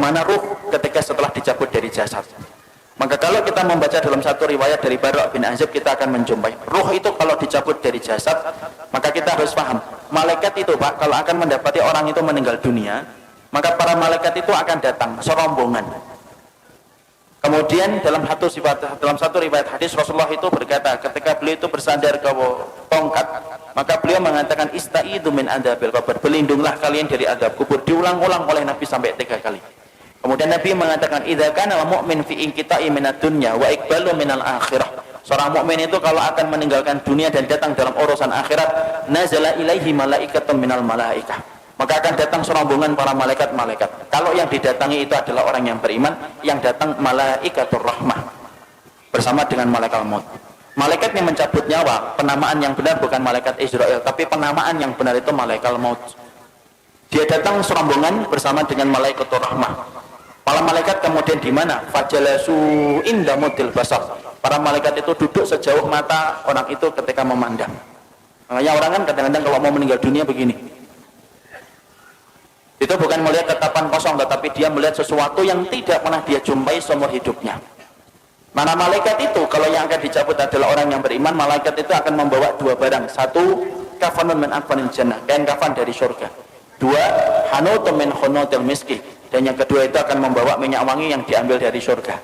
bagaimana ruh ketika setelah dicabut dari jasad. Maka kalau kita membaca dalam satu riwayat dari Bara' bin Azib, kita akan menjumpai ruh itu kalau dicabut dari jasad, maka kita harus paham, malaikat itu Pak, kalau akan mendapati orang itu meninggal dunia, maka para malaikat itu akan datang serombongan. Kemudian dalam satu riwayat hadis Rasulullah itu berkata, ketika beliau itu bersandar ke tongkat, maka beliau mengatakan istaidu min adabil qabr, berlindunglah kalian dari adab kubur. Diulang-ulang oleh Nabi sampai 3 kali. Kemudian Nabi mengatakan idza kana al-mu'min fi inqita'i minad dunya wa iqbalu minal akhirah. Seorang mukmin itu kalau akan meninggalkan dunia dan datang dalam urusan akhirat, nazala ilaihi malaikatun minal malaikah. Maka akan datang serombongan para malaikat-malaikat. Kalau yang didatangi itu adalah orang yang beriman, yang datang malaikatur rahmah bersama dengan malaikat maut. Malaikat yang mencabut nyawa, penamaan yang benar bukan malaikat Israel, tapi penamaan yang benar itu malaikat maut. Dia datang serombongan bersama dengan malaikatur rahmah. Para malaikat kemudian di mana? Fajalasu inda mudil basar. Para malaikat itu duduk sejauh mata orang itu ketika memandang. Makanya orang kan kadang-kadang kalau mau meninggal dunia begini. Itu bukan melihat tatapan kosong, tetapi dia melihat sesuatu yang tidak pernah dia jumpai seumur hidupnya. Mana malaikat itu, kalau yang akan dicabut adalah orang yang beriman, malaikat itu akan membawa 2 barang. 1, kafanun min akfanil jannah, kain kafan dari surga. 2, hanutun min hunutil miski. Dan yang kedua itu akan membawa minyak wangi yang diambil dari surga.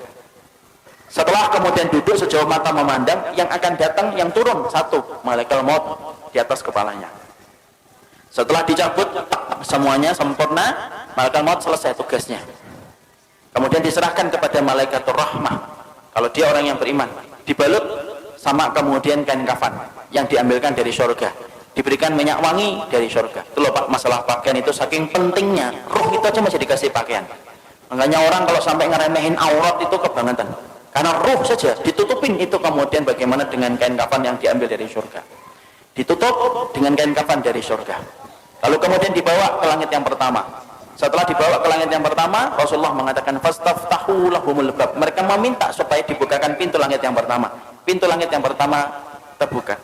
Setelah kemudian duduk sejauh mata memandang, yang akan datang, yang turun 1, malaikat maut di atas kepalanya. Setelah dicabut semuanya sempurna, malaikat maut selesai tugasnya. Kemudian diserahkan kepada malaikatur rahmah. Kalau dia orang yang beriman, dibalut sama kemudian kain kafan yang diambilkan dari surga. Diberikan minyak wangi dari surga. Itu loh Pak, masalah pakaian itu saking pentingnya. Ruh itu aja masih dikasih pakaian. Makanya orang kalau sampai ngeremehin aurat itu kebangetan. Karena ruh saja ditutupin itu, kemudian bagaimana dengan kain kafan yang diambil dari surga. Ditutup dengan kain kafan dari surga. Lalu kemudian dibawa ke langit yang pertama. Setelah dibawa ke langit yang pertama, Rasulullah mengatakan fastaftahu lahumul bab. Mereka meminta supaya dibukakan pintu langit yang pertama. Pintu langit yang pertama terbuka.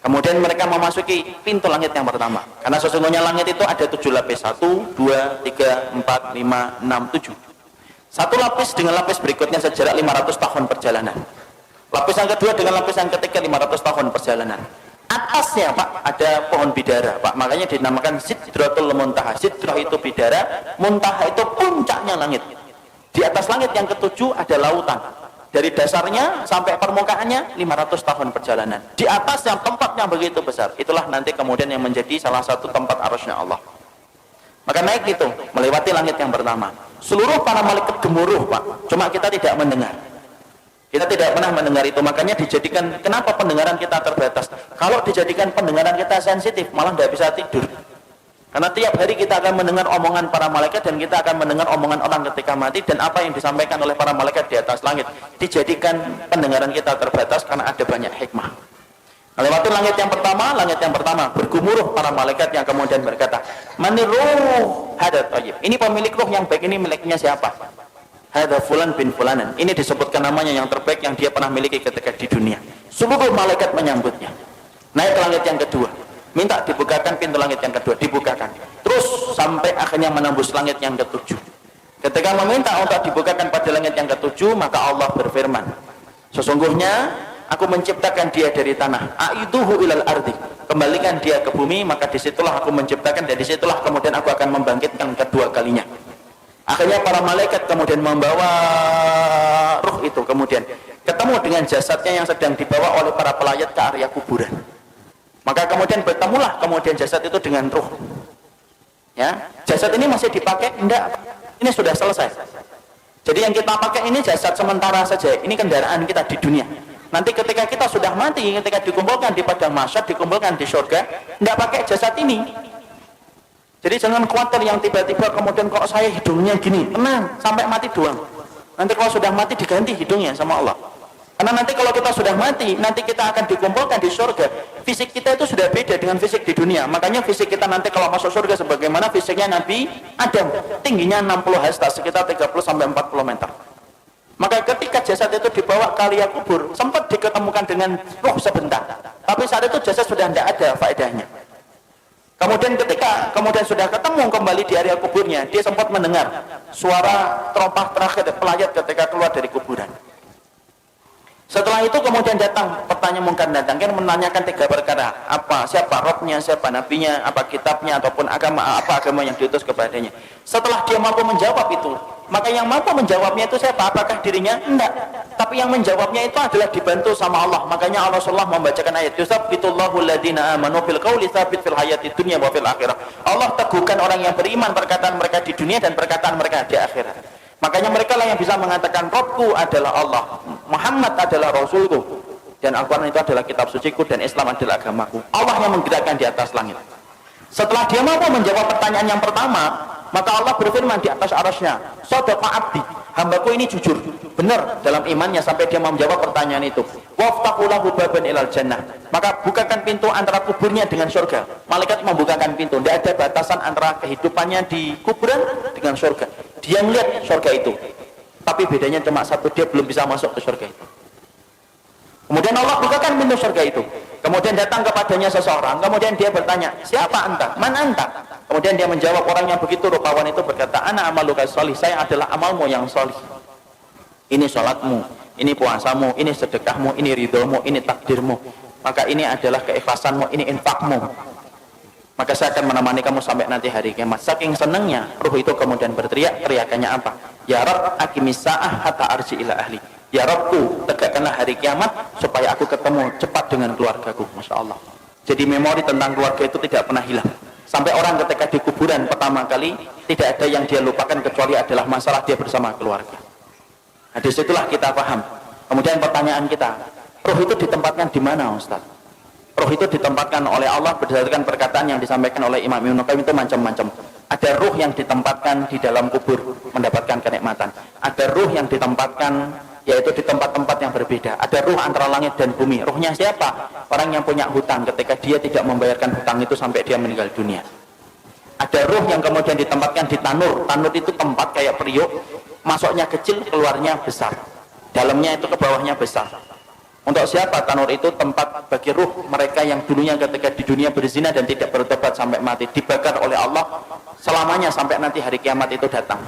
Kemudian mereka memasuki pintu langit yang pertama. Karena sesungguhnya langit itu ada 7 lapis. 1, 2, 3, 4, 5, 6, 7. Satu lapis dengan lapis berikutnya sejarak 500 tahun perjalanan. Lapis yang kedua dengan lapis yang ketiga 500 tahun perjalanan. Atasnya Pak ada pohon bidara Pak. Makanya dinamakan Sidratul Muntaha. Sidrah itu bidara, Muntaha itu puncaknya langit. Di atas langit yang ketujuh ada lautan. Dari dasarnya sampai permukaannya 500 tahun perjalanan. Di atas yang tempatnya begitu besar, itulah nanti kemudian yang menjadi salah satu tempat arusnya Allah. Maka naik itu, melewati langit yang pertama. Seluruh para malaikat gemuruh Pak, cuma kita tidak mendengar. Kita tidak pernah mendengar itu, makanya dijadikan, kenapa pendengaran kita terbatas? Kalau dijadikan pendengaran kita sensitif, malah tidak bisa tidur. Karena tiap hari kita akan mendengar omongan para malaikat, dan kita akan mendengar omongan orang ketika mati, dan apa yang disampaikan oleh para malaikat di atas langit. Dijadikan pendengaran kita terbatas karena ada banyak hikmah. Melewati langit yang pertama bergumuruh para malaikat yang kemudian berkata, "Maniruh hadat tayyib." Ini pemilik ruh yang baik, ini miliknya siapa? Hadza fulan bin fulanan. Ini disebutkan namanya yang terbaik yang dia pernah miliki ketika di dunia. Seluruh malaikat menyambutnya. Naik ke langit yang kedua. Minta dibukakan pintu langit yang kedua, dibukakan. Terus sampai akhirnya menembus langit yang ketujuh. Ketika meminta untuk dibukakan pada langit yang ketujuh, maka Allah berfirman, sesungguhnya aku menciptakan dia dari tanah. Aiduhu ilal ardi. Kembalikan dia ke bumi, maka disitulah aku menciptakan, dan disitulah kemudian aku akan membangkitkan kedua kalinya. Akhirnya para malaikat kemudian membawa ruh itu, kemudian ketemu dengan jasadnya yang sedang dibawa oleh para pelayat ke area kuburan. Maka kemudian bertemulah kemudian jasad itu dengan ruh. Ya, jasad ini masih dipakai? Enggak. Ini sudah selesai. Jadi yang kita pakai ini jasad sementara saja. Ini kendaraan kita di dunia. Nanti ketika kita sudah mati, ketika dikumpulkan di padang mahsyar, dikumpulkan di surga, enggak pakai jasad ini. Jadi jangan khawatir yang tiba-tiba kemudian kok saya hidungnya gini. Tenang, sampai mati doang. Nanti kalau sudah mati diganti hidungnya sama Allah. Karena nanti kalau kita sudah mati, nanti kita akan dikumpulkan di surga. Fisik kita itu sudah beda dengan fisik di dunia. Makanya fisik kita nanti kalau masuk surga sebagaimana fisiknya Nabi Adam. Tingginya 60 hasta, sekitar 30-40 meter. Maka ketika jasad itu dibawa ke area kubur, sempat diketemukan dengan ruh sebentar. Tapi saat itu jasad sudah tidak ada faedahnya. Kemudian ketika sudah ketemu kembali di area kuburnya, dia sempat mendengar suara terompah terakhir pelayat ketika keluar dari kuburan. Setelah itu kemudian datang pertanyaan mungkar datang, kan menanyakan 3 perkara. Siapa Robnya, siapa nabinya, apa kitabnya, ataupun apa agama yang diutus kepadanya. Setelah dia mampu menjawab itu, maka yang mampu menjawabnya itu siapa? Apakah dirinya? Enggak. Tapi yang menjawabnya itu adalah dibantu sama Allah. Makanya Rasulullah membacakan ayat, "Yusabbitullahu alladziina aamanu bil qauli tsabit fil hayatid dunya wa fil akhirah." Allah teguhkan orang yang beriman perkataan mereka di dunia dan perkataan mereka di akhirat. Makanya mereka lah yang bisa mengatakan Robku adalah Allah, Muhammad adalah Rasulku, dan Al-Quran itu adalah kitab suciku, dan Islam adalah agamaku. Allah yang menggerakkan di atas langit. Setelah dia mampu menjawab pertanyaan yang pertama, maka Allah berfirman di atas arasnya, "Shadaqa abdi, hambaku ini jujur, benar dalam imannya sampai dia menjawab pertanyaan itu. Waftahu lahu baban ilal jannah." Maka bukakan pintu antara kuburnya dengan surga. Malaikat membukakan pintu, tidak ada batasan antara kehidupannya di kuburan dengan surga. Dia melihat surga itu, tapi bedanya cuma satu, dia belum bisa masuk ke surga itu. Kemudian Allah bukakan pintu surga itu. Kemudian datang kepadanya seseorang, kemudian dia bertanya, "Siapa anta? Man anta?" Kemudian dia menjawab, orang yang begitu rupawan itu berkata, "Ana amaluka sholih, saya adalah amalmu yang sholih. Ini sholatmu, ini puasamu, ini sedekahmu, ini ridhomu, ini takdirmu. Maka ini adalah keikhlasanmu, ini infakmu. Maka saya akan menemani kamu sampai nanti hari kiamat." Saking senangnya, ruh itu kemudian berteriak, teriakannya apa? "Ya Rabb, aqimis sa'ah hatta arji ila ahli." Ya Rabbku, tegakkanlah hari kiamat supaya aku ketemu cepat dengan keluargaku. Masya Allah. Jadi memori tentang keluarga itu tidak pernah hilang. Sampai orang ketika di kuburan pertama kali, tidak ada yang dia lupakan kecuali adalah masalah dia bersama keluarga. Nah, disitulah kita paham. Kemudian pertanyaan kita, ruh itu ditempatkan di mana, Ustaz? Ruh itu ditempatkan oleh Allah berdasarkan perkataan yang disampaikan oleh Imam Ibnu Qayyim itu macam-macam. Ada ruh yang ditempatkan di dalam kubur mendapatkan kenikmatan. Ada ruh yang ditempatkan yaitu di tempat-tempat yang berbeda. Ada ruh antara langit dan bumi. Ruhnya siapa? Orang yang punya hutang ketika dia tidak membayarkan hutang itu sampai dia meninggal dunia. Ada ruh yang kemudian ditempatkan di tanur. Tanur itu tempat kayak periuk, masuknya kecil, keluarnya besar. Dalamnya itu ke bawahnya besar. Untuk siapa tanur itu? Tempat bagi ruh mereka yang dulunya ketika di dunia berzina dan tidak bertobat sampai mati, dibakar oleh Allah selamanya sampai nanti hari kiamat itu datang.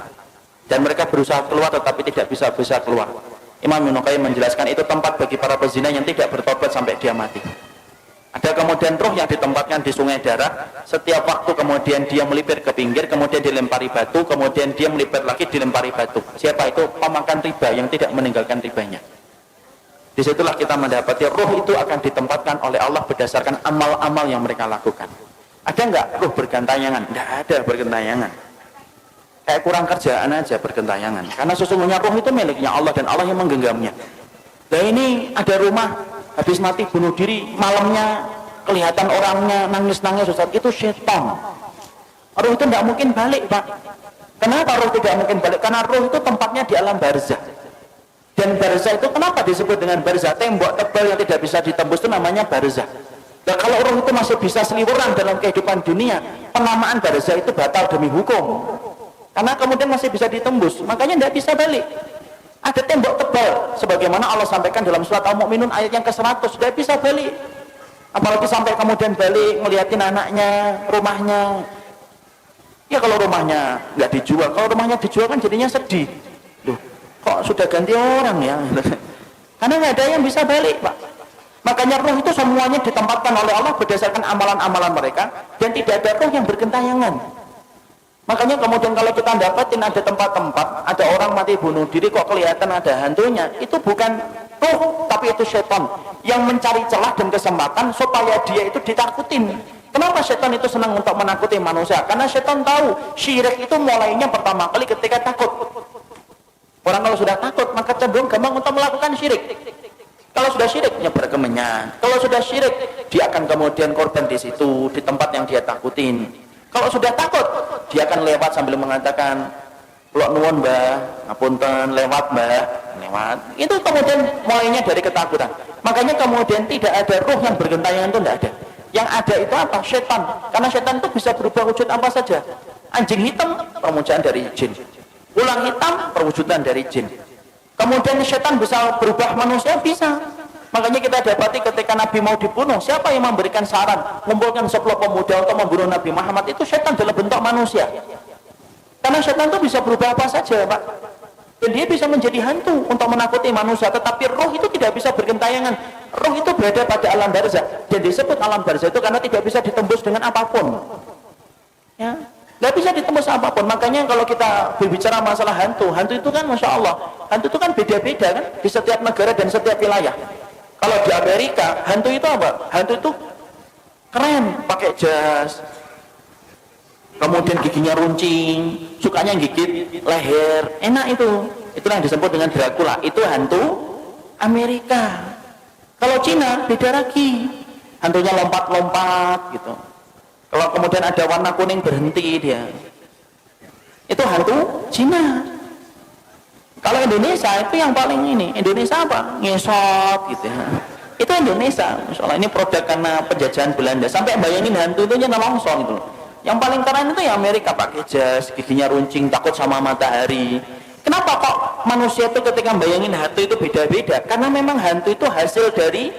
Dan mereka berusaha keluar tetapi tidak bisa keluar. Imam Ibnu Qayyim menjelaskan itu tempat bagi para pezina yang tidak bertobat sampai dia mati. Ada kemudian ruh yang ditempatkan di sungai darah. Setiap waktu kemudian dia melipir ke pinggir, kemudian dilempari batu, kemudian dia melipir lagi dilempari batu. Siapa itu? Pemakan riba yang tidak meninggalkan ribanya. Disitulah kita mendapati ruh itu akan ditempatkan oleh Allah berdasarkan amal-amal yang mereka lakukan. Ada nggak ruh bergantayangan? Nggak ada bergantayangan. Kayak kurang kerjaan aja bergentayangan. Karena sesungguhnya ruh itu miliknya Allah dan Allah yang menggenggamnya. Nah ini ada rumah habis mati bunuh diri, malamnya kelihatan orangnya nangis-nangis, Ustaz, itu setan. Ruh itu tidak mungkin balik, Pak. Kenapa ruh tidak mungkin balik? Karena ruh itu tempatnya di alam barzah. Dan barzah itu kenapa disebut dengan barzah? Tembok tebal yang tidak bisa ditembus itu namanya barzah. Dan kalau ruh itu masih bisa seliweran dalam kehidupan dunia, penamaan barzah itu batal demi hukum. Karena kemudian masih bisa ditembus, makanya tidak bisa balik. Ada tembok tebal, sebagaimana Allah sampaikan dalam surat Al-Mu'minun ayat yang ke-100, tidak bisa balik. Apalagi sampai kemudian balik, ngeliatin anaknya, rumahnya. Ya kalau rumahnya nggak dijual, kalau rumahnya dijual kan jadinya sedih. Loh, kok sudah ganti orang ya? Karena nggak ada yang bisa balik, Pak. Makanya ruh itu semuanya ditempatkan oleh Allah berdasarkan amalan-amalan mereka, dan tidak ada ruh yang bergentayangan. Makanya kemudian kalau kita dapatin ada tempat-tempat, ada orang mati bunuh diri kok kelihatan ada hantunya, itu bukan ruh, tapi itu setan yang mencari celah dan kesempatan supaya dia itu ditakutin. Kenapa setan itu senang untuk menakuti manusia? Karena setan tahu syirik itu mulainya pertama kali ketika takut. Orang kalau sudah takut maka cenderung gampang untuk melakukan syirik. Kalau sudah syirik nyebar kemenyan. Kalau sudah syirik dia akan kemudian korban di situ, di tempat yang dia takutin. Kalau sudah takut, dia akan lewat sambil mengatakan, "Lok nuwun Mbah, ngapunten, lewat Mbah, lewat." Itu kemudian mulainya dari ketakutan. Makanya kemudian tidak ada ruh yang bergentayangan, itu tidak ada. Yang ada itu apa? Setan. Karena setan itu bisa berubah wujud apa saja. Anjing hitam, perwujudan dari jin. Ular hitam, perwujudan dari jin. Kemudian setan bisa berubah manusia, bisa. Makanya kita dapati ketika Nabi mau dibunuh, siapa yang memberikan saran mengumpulkan 10 pemuda untuk membunuh Nabi Muhammad? Itu setan dalam bentuk manusia. Karena setan itu bisa berubah apa saja, Pak. Dan dia bisa menjadi hantu untuk menakuti manusia. Tetapi roh itu tidak bisa bergentayangan. Roh itu berada pada alam barzah. Dan disebut alam barzah itu karena tidak bisa ditembus dengan apapun. Ya, nggak bisa ditembus apapun. Makanya kalau kita berbicara masalah hantu, hantu itu kan Masya Allah, hantu itu kan beda-beda kan di setiap negara dan setiap wilayah. Kalau di Amerika, hantu itu apa? Hantu itu keren, pakai jas, kemudian giginya runcing, sukanya gigit leher, enak itu. Itulah yang disebut dengan Dracula. Itu hantu Amerika. Kalau Cina beda lagi, hantunya lompat-lompat gitu. Kalau kemudian ada warna kuning berhenti dia, itu hantu Cina. Kalau Indonesia itu yang paling ini, Indonesia apa? Ngesot gitu ya. Itu Indonesia. Misalnya ini produk karena penjajahan Belanda. Sampai bayangin hantu itu nyata longsong itu. Yang paling keren itu ya Amerika, pakai jas, giginya runcing, takut sama matahari. Kenapa kok manusia itu ketika bayangin hantu itu beda-beda? Karena memang hantu itu hasil dari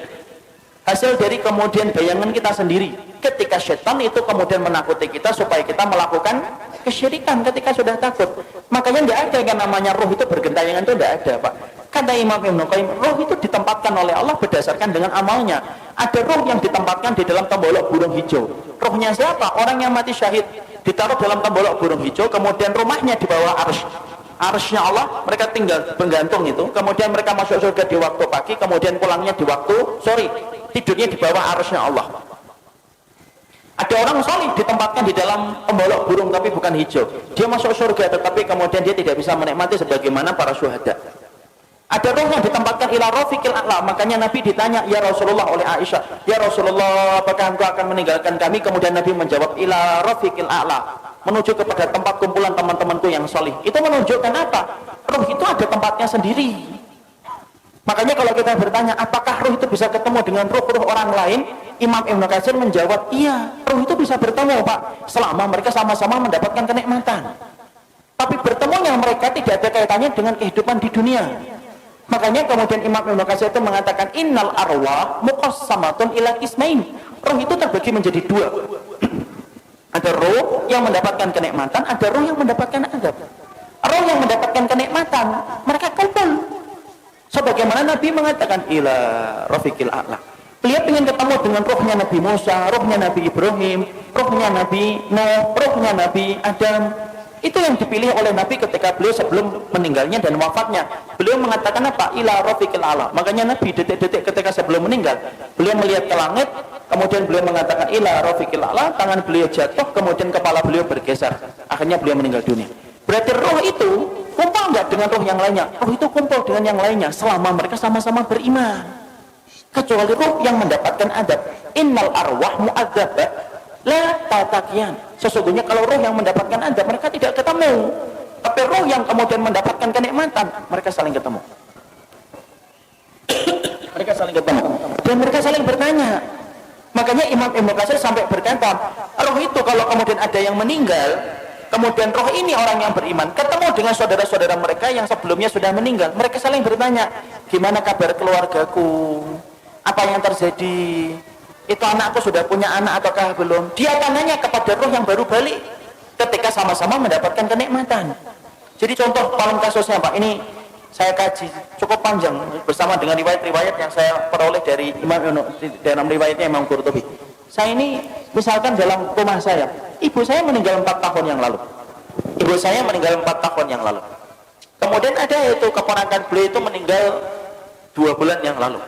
kemudian bayangan kita sendiri. Ketika setan itu kemudian menakuti kita supaya kita melakukan kesyirikan ketika sudah takut. Makanya tidak ada yang namanya roh itu bergentayangan, itu tidak ada, Pak. Kata Imam Ibnu Qayyim, roh itu ditempatkan oleh Allah berdasarkan dengan amalnya. Ada roh yang ditempatkan di dalam tembolok burung hijau. Rohnya siapa? Orang yang mati syahid ditaruh dalam tembolok burung hijau, kemudian rumahnya di bawah arsy. Arsy-nya Allah, mereka tinggal menggantung itu, kemudian mereka masuk surga di waktu pagi, kemudian pulangnya di waktu sore, tidurnya di bawah arsy-nya Allah. Ada orang salih ditempatkan di dalam tembolok burung tapi bukan hijau, dia masuk surga tetapi kemudian dia tidak bisa menikmati sebagaimana para syuhada. Ada roh yang ditempatkan ila rafiqil a'la. Makanya Nabi ditanya ya Rasulullah oleh Aisyah, ya Rasulullah apakah engkau akan meninggalkan kami? Kemudian Nabi menjawab ila rafiqil a'la, menuju kepada tempat kumpulan teman-temanku yang salih. Itu menunjukkan apa? Roh itu ada tempatnya sendiri. Makanya kalau kita bertanya apakah roh itu bisa ketemu dengan roh-roh orang lain, Imam Ibnu Katsir menjawab iya, roh itu bisa bertemu, Pak, selama mereka sama-sama mendapatkan kenikmatan. Tapi bertemunya mereka tidak ada kaitannya dengan kehidupan di dunia. Makanya kemudian Imam Ibnu Katsir itu mengatakan innal arwah muqassamatun ila qismain. Roh itu terbagi menjadi dua. Ada roh yang mendapatkan kenikmatan, ada roh yang mendapatkan azab. Roh yang mendapatkan kenikmatan, mereka kumpul. Sebagaimana Nabi mengatakan ila rafiqil a'la. Beliau ingin ketemu dengan rohnya Nabi Musa, rohnya Nabi Ibrahim, rohnya Nabi Nuh, rohnya Nabi Adam. Itu yang dipilih oleh Nabi ketika beliau sebelum meninggalnya dan wafatnya. Beliau mengatakan apa? Ila rafiqil a'la. Makanya Nabi detik-detik ketika sebelum meninggal, beliau melihat ke langit, kemudian beliau mengatakan ila rafiqil a'la, tangan beliau jatuh, kemudian kepala beliau bergeser. Akhirnya beliau meninggal dunia. Berarti roh itu kumpul enggak dengan roh yang lainnya? Roh itu kumpul dengan yang lainnya selama mereka sama-sama beriman. Kecuali roh yang mendapatkan adab. Innal arwah mu'adzabah la tatakian. Sesungguhnya kalau roh yang mendapatkan adab mereka tidak ketemu. Tapi roh yang kemudian mendapatkan kenikmatan mereka saling ketemu. Mereka saling ketemu dan mereka saling bertanya. Makanya Imam Ibnu Katsir sampai berkata, roh itu kalau kemudian ada yang meninggal, kemudian roh ini orang yang beriman ketemu dengan saudara-saudara mereka yang sebelumnya sudah meninggal, mereka saling bertanya, gimana kabar keluargaku, apa yang terjadi, itu anakku sudah punya anak ataukah belum. Dia akan nanya kepada roh yang baru balik ketika sama-sama mendapatkan kenikmatan. Jadi contoh paling kasusnya, Pak, ini saya kaji cukup panjang bersama dengan riwayat-riwayat yang saya peroleh dari dalam riwayatnya Imam Qurtubi. Saya ini misalkan dalam rumah saya, ibu saya meninggal 4 tahun yang lalu. Ibu saya meninggal 4 tahun yang lalu. Kemudian ada itu keponakan beliau itu meninggal 2 bulan yang lalu.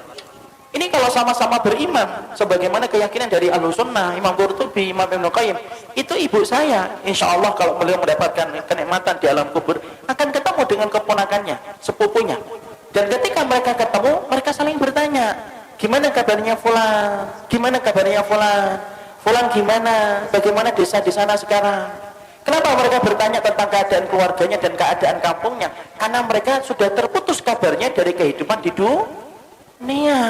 Ini kalau sama-sama beriman, sebagaimana keyakinan dari Ahlus Sunnah, Imam Qurtubi, Imam Ibnu Qayyim, itu ibu saya, insya Allah kalau beliau mendapatkan kenikmatan di alam kubur, akan ketemu dengan keponakannya, sepupunya. Dan ketika mereka ketemu, mereka saling bertanya, gimana kabarnya Fulan? Gimana kabarnya Fulan? Fulan gimana? Bagaimana desa di sana sekarang? Kenapa mereka bertanya tentang keadaan keluarganya dan keadaan kampungnya? Karena mereka sudah terputus kabarnya dari kehidupan di dunia.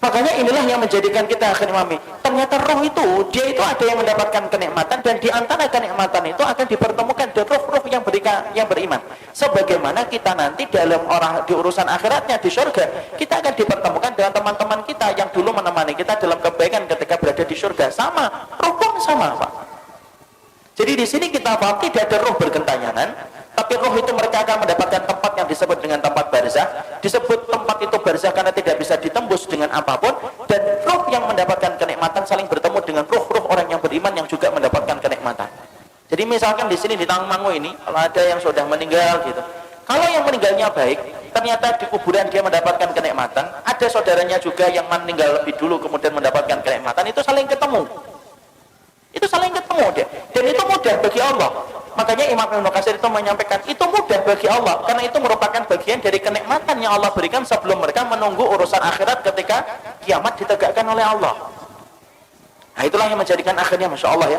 Makanya inilah yang menjadikan kita akhirnya memahami, ternyata roh itu, dia itu ada yang mendapatkan kenikmatan, dan di antara kenikmatan itu akan dipertemukan dengan roh-roh yang beriman. Sebagaimana kita nanti dalam di urusan akhiratnya di surga, kita akan dipertemukan dengan teman-teman kita yang dulu menemani kita dalam kebaikan ketika berada di surga. Sama, roh pun sama, Pak. Jadi di sini kita paham tidak ada roh bergentayangan, tapi roh itu mereka akan mendapatkan tempat yang disebut dengan tempat barzah. Disebut tempat itu barzah karena tidak bisa ditembus dengan apapun, dan roh yang mendapatkan kenikmatan saling bertemu dengan roh-roh orang yang beriman yang juga mendapatkan kenikmatan. Jadi misalkan di sini di Tangmangu ini, kalau ada yang sudah meninggal gitu, kalau yang meninggalnya baik, ternyata di kuburan dia mendapatkan kenikmatan, ada saudaranya juga yang meninggal lebih dulu kemudian mendapatkan kenikmatan, itu saling ketemu. Itu saling ketemu dia. Dan itu mudah bagi Allah. Makanya Imam Ibnu Katsir itu menyampaikan itu mudah bagi Allah, karena itu merupakan bagian dari kenikmatan yang Allah berikan sebelum mereka menunggu urusan akhirat ketika kiamat ditegakkan oleh Allah. Nah itulah yang menjadikan akhirnya Masya Allah ya.